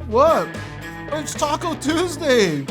What? It's Taco Tuesday.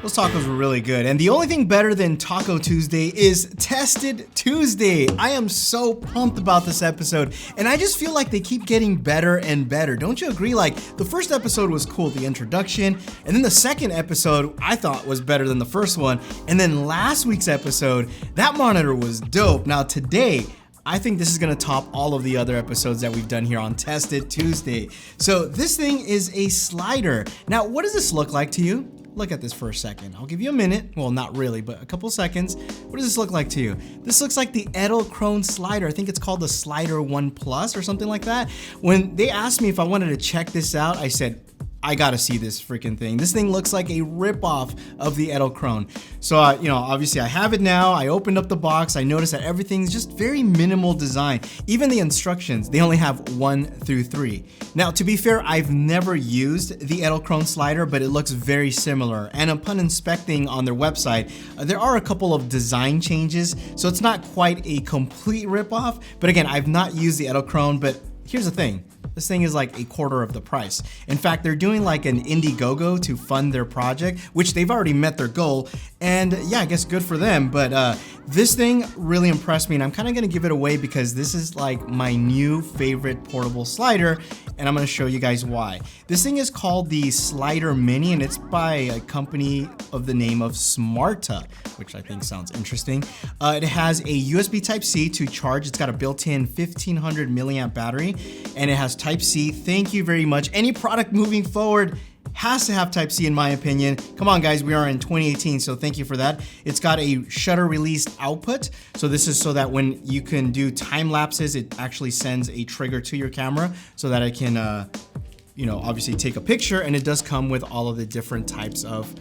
Those tacos were really good. And the only thing better than Taco Tuesday is Tested Tuesday. I am so pumped about this episode. And I just feel like they keep getting better and better. Don't you agree? Like, the first episode was cool, the introduction. And then the second episode I thought was better than the first one. And then last week's episode, that monitor was dope. Now today, I think this is gonna top all of the other episodes that we've done here on Tested Tuesday. So this thing is a slider. Now, what does this look like to you? Look at this for a second. I'll give you a minute. Well, not really, but a couple seconds. What does this look like to you? This looks like the Edelkrone slider. I think it's called the Slider 1 Plus or something like that. When they asked me if I wanted to check this out, I said, I gotta see this freaking thing. This thing looks like a ripoff of the Edelkrone. So, obviously I have it now. I opened up the box. I noticed that everything's just very minimal design. Even the instructions, they only have 1 through 3. Now, to be fair, I've never used the Edelkrone slider, but it looks very similar. And upon inspecting on their website, there are a couple of design changes. So it's not quite a complete ripoff. But again, I've not used the Edelkrone, but here's the thing. This thing is like a quarter of the price. In fact, they're doing like an Indiegogo to fund their project, which they've already met their goal. And yeah, I guess good for them. But this thing really impressed me, and I'm kind of gonna give it away because this is like my new favorite portable slider, and I'm gonna show you guys why. This thing is called the Slider Mini, and it's by a company of the name of Smarta, which I think sounds interesting. It has a USB Type-C to charge. It's got a built-in 1500 milliamp battery, and it has Type-C. Thank you very much. Any product moving forward has to have Type-C in my opinion. Come on guys, we are in 2018, so thank you for that. It's got a shutter released output. So this is so that when you can do time lapses, it actually sends a trigger to your camera so that it can, obviously take a picture, and it does come with all of the different types of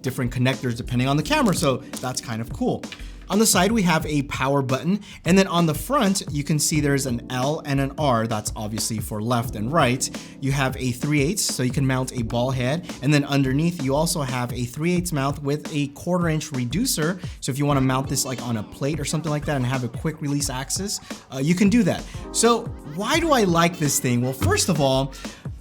different connectors depending on the camera. So that's kind of cool. On the side, we have a power button, and then on the front, you can see there's an L and an R. That's obviously for left and right. You have a 3/8, so you can mount a ball head, and then underneath, you also have a 3/8 mount with a 1/4 inch reducer. So if you want to mount this like on a plate or something like that and have a quick release axis, you can do that. So why do I like this thing? Well, first of all,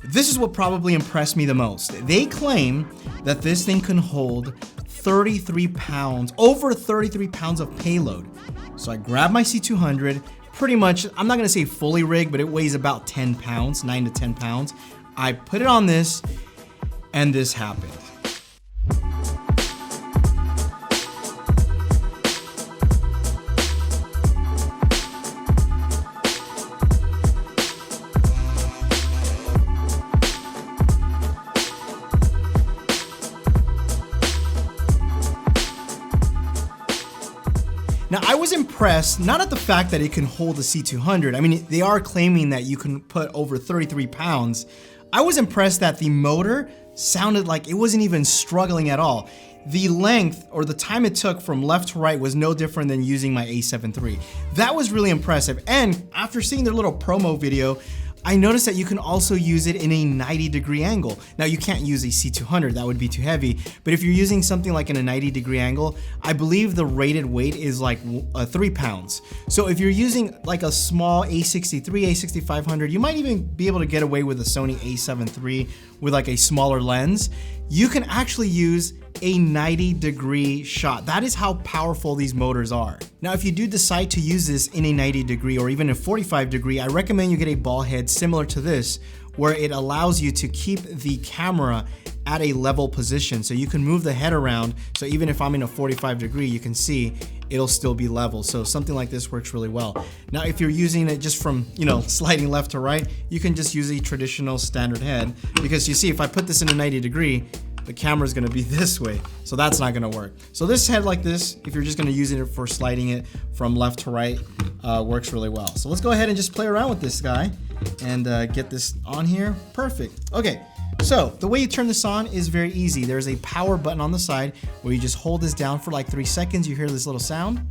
this is what probably impressed me the most. They claim that this thing can hold 33 pounds, over 33 pounds of payload. So I grabbed my C200, pretty much, I'm not gonna say fully rigged, but it weighs about 10 pounds, 9 to 10 pounds. I put it on this, and this happened. Now, I was impressed, not at the fact that it can hold a C200. I mean, they are claiming that you can put over 33 pounds. I was impressed that the motor sounded like it wasn't even struggling at all. The length or the time it took from left to right was no different than using my A7 III. That was really impressive. And after seeing their little promo video, I noticed that you can also use it in a 90-degree angle. Now, you can't use a C200, that would be too heavy, but if you're using something like in a 90-degree angle, I believe the rated weight is like 3 pounds. So if you're using like a small A63, A6500, you might even be able to get away with a Sony A7 III with like a smaller lens. You can actually use a 90-degree shot. That is how powerful these motors are. Now, if you do decide to use this in a 90-degree or even a 45-degree, I recommend you get a ball head similar to this, where it allows you to keep the camera at a level position. So you can move the head around. So even if I'm in a 45-degree, you can see it'll still be level. So something like this works really well. Now, if you're using it just from, sliding left to right, you can just use a traditional standard head, because you see, if I put this in a 90-degree, the camera's gonna be this way, so that's not gonna work. So this head like this, if you're just gonna use it for sliding it from left to right, works really well. So let's go ahead and just play around with this guy and get this on here. Perfect. Okay, so the way you turn this on is very easy. There's a power button on the side where you just hold this down for like 3 seconds. You hear this little sound.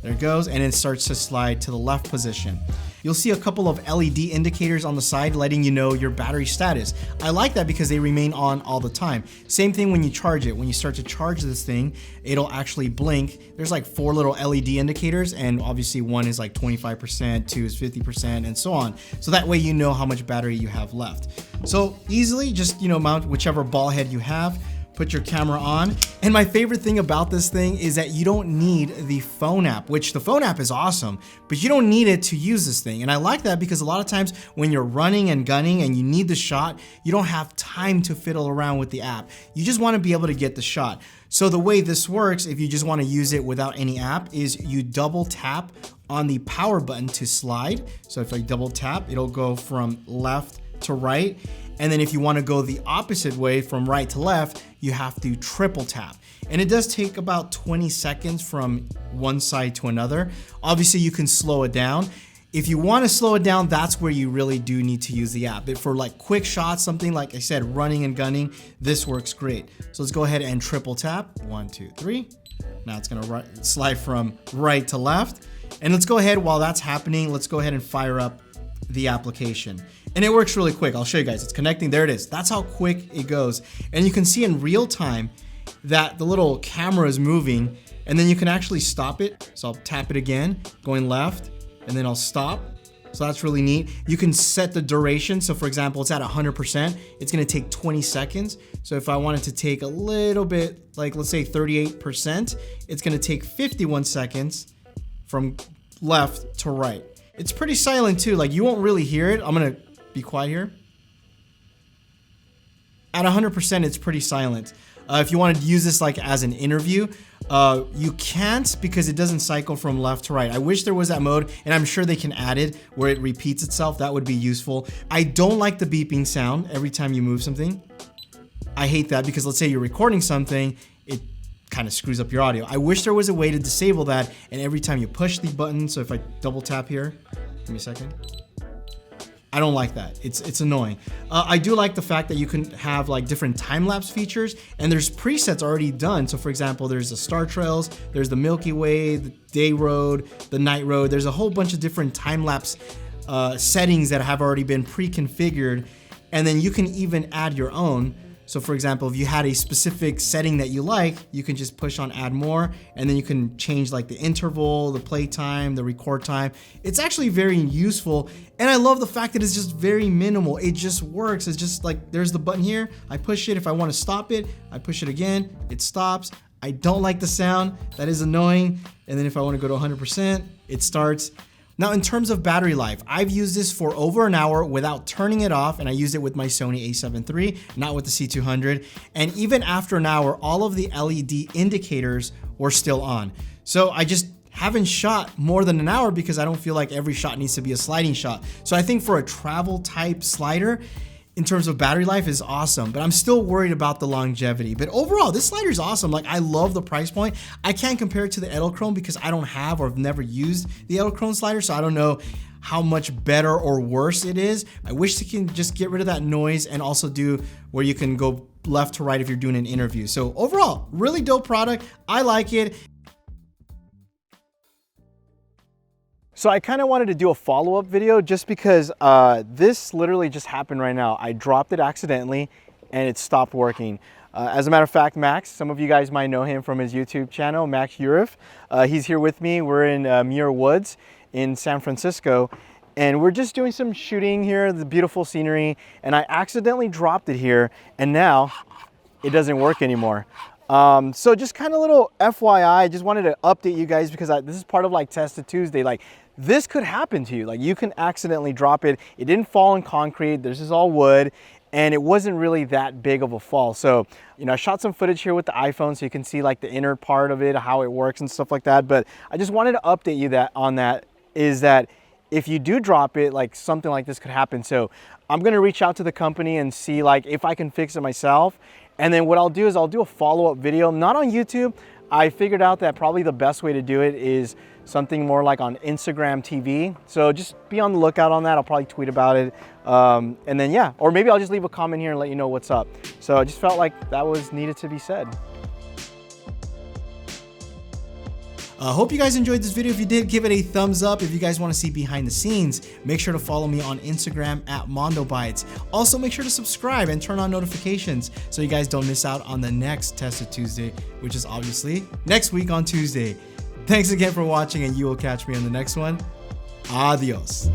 There it goes, and it starts to slide to the left position. you'll see a couple of LED indicators on the side letting you know your battery status. I like that because they remain on all the time. Same thing when you charge it. When you start to charge this thing, it'll actually blink. There's like 4 little LED indicators, and obviously one is like 25%, 2 is 50%, and so on. So that way you know how much battery you have left. So easily just, mount whichever ball head you have, put your camera on. And my favorite thing about this thing is that you don't need the phone app, which the phone app is awesome, but you don't need it to use this thing. And I like that because a lot of times when you're running and gunning and you need the shot, you don't have time to fiddle around with the app. You just want to be able to get the shot. So the way this works, if you just want to use it without any app, is you double tap on the power button to slide. So if I double tap, it'll go from left to right. And then if you want to go the opposite way from right to left, you have to triple tap. And it does take about 20 seconds from one side to another. Obviously you can slow it down. If you want to slow it down, that's where you really do need to use the app. But for like quick shots, something like I said, running and gunning, this works great. So let's go ahead and triple tap. 1, 2, 3. Now it's gonna slide from right to left. And let's go ahead, while that's happening, let's go ahead and fire up the application. And it works really quick. I'll show you guys. It's connecting. There it is. That's how quick it goes. And you can see in real time that the little camera is moving, and then you can actually stop it. So I'll tap it again, going left, and then I'll stop. So that's really neat. You can set the duration. So for example, it's at 100%. It's going to take 20 seconds. So if I wanted to take a little bit, like let's say 38%, it's going to take 51 seconds from left to right. It's pretty silent too. Like you won't really hear it. I'm going to be quiet here. At 100%, it's pretty silent. If you wanted to use this like as an interview, you can't because it doesn't cycle from left to right. I wish there was that mode, and I'm sure they can add it where it repeats itself. That would be useful. I don't like the beeping sound every time you move something. I hate that because let's say you're recording something, it kind of screws up your audio. I wish there was a way to disable that, and every time you push the button, so if I double tap here, give me a second. I don't like that. It's annoying. I do like the fact that you can have like different time-lapse features, and there's presets already done. So for example, there's the star trails, there's the Milky Way, the day road, the night road. There's a whole bunch of different time-lapse settings that have already been pre-configured, and then you can even add your own. So for example, if you had a specific setting that you like, you can just push on add more, and then you can change like the interval, the play time, the record time. It's actually very useful. And I love the fact that it's just very minimal. It just works. It's just like, there's the button here. I push it. If I want to stop it, I push it again, it stops. I don't like the sound. That is annoying. And then if I want to go to 100%, it starts. Now, in terms of battery life, I've used this for over an hour without turning it off, and I used it with my Sony a7 III, not with the C200. And even after an hour, all of the LED indicators were still on. So I just haven't shot more than an hour because I don't feel like every shot needs to be a sliding shot. So I think for a travel type slider, in terms of battery life is awesome, but I'm still worried about the longevity. But overall, this slider is awesome. Like I love the price point. I can't compare it to the Edelkrone because I don't have or have never used the Edelkrone slider, so I don't know how much better or worse it is. I wish they can just get rid of that noise and also do where you can go left to right if you're doing an interview. So overall, really dope product. I like it. So I kind of wanted to do a follow-up video just because this literally just happened right now. I dropped it accidentally and it stopped working. As a matter of fact, Max, some of you guys might know him from his YouTube channel, Max Urif. He's here with me. We're in Muir Woods in San Francisco, and we're just doing some shooting here, the beautiful scenery, and I accidentally dropped it here, and now it doesn't work anymore. So just kind of little FYI, I just wanted to update you guys because this is part of like Tested Tuesday. Like this could happen to you. Like you can accidentally drop it. It didn't fall in concrete. This is all wood, and it wasn't really that big of a fall. So, you know, I shot some footage here with the iPhone so you can see like the inner part of it, how it works and stuff like that. But I just wanted to update you that is that if you do drop it, like something like this could happen. So I'm going to reach out to the company and see like if I can fix it myself. And then what I'll do is I'll do a follow-up video, not on YouTube. I figured out that probably the best way to do it is something more like on Instagram TV. So just be on the lookout on that. I'll probably tweet about it. And then, yeah, or maybe I'll just leave a comment here and let you know what's up. So I just felt like that was needed to be said. Hope you guys enjoyed this video. If you did, give it a thumbs up. If you guys want to see behind the scenes, make sure to follow me on Instagram at MondoBytes. Also, make sure to subscribe and turn on notifications so you guys don't miss out on the next Tested Tuesday, which is obviously next week on Tuesday. Thanks again for watching, and you will catch me on the next one. Adios.